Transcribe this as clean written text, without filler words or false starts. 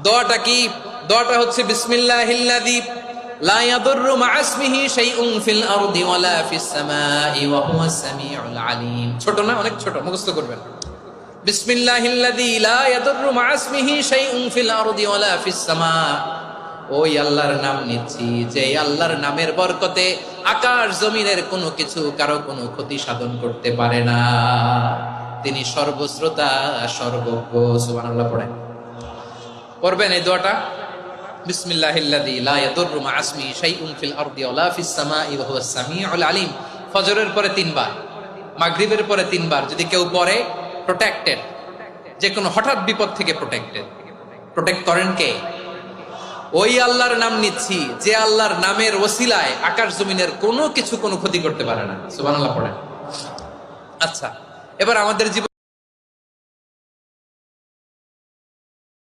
দোয়াটা কি? দোয়াটা হচ্ছে বিসমিল্লাহিল্লাযী লা ইয়াদুররু মা'a ইসমিহি শাইউন ফিল আরদি ওয়ালা ফিস সামাই ওয়া হুয়াস সামিউল আলিম। ছোট না? অনেক ছোট, মুখস্থ করবেন। বিসমিল্লাহিল্লাযী লা ইয়াদুররু মা'a ইসমিহি শাইউন ফিল আরদি ওয়ালা ফিস সামা। ওই আল্লাহর নাম নিচ্ছি যে আল্লাহর নামের বরকতে আকাশ জমিনের কোনো কিছু কারো কোনো ক্ষতি সাধন করতে পারে না। তিনি সর্বশ্রোতা, সর্বজ্ঞ। সুবহানাল্লাহ পড়েন। পড়বেন এই দোয়াটা, বিসমিল্লাহিল্লাযী লা ইয়াদুররু মা'a ইসমিহি শাইউন ফিল আরদি ওয়ালা ফিস সামাই ওয়া হুয়াস সামিউল আলিম। ফজরের পরে 3 বার, মাগরিবের পরে 3 বার যদি কেউ পড়ে, প্রোটেক্টেড, যে কোনো হঠাৎ বিপদ থেকে প্রোটেক্টেড। প্রোটেক্ট করেন কে? ওই আল্লাহর নাম নিচ্ছি যে আল্লাহর নামের ওসিলায় আকাশ জমিনের কোনো কিছু কোনো ক্ষতি করতে পারে না। সুবহানাল্লাহ পড়েন। আচ্ছা, এবার আমাদের জীবন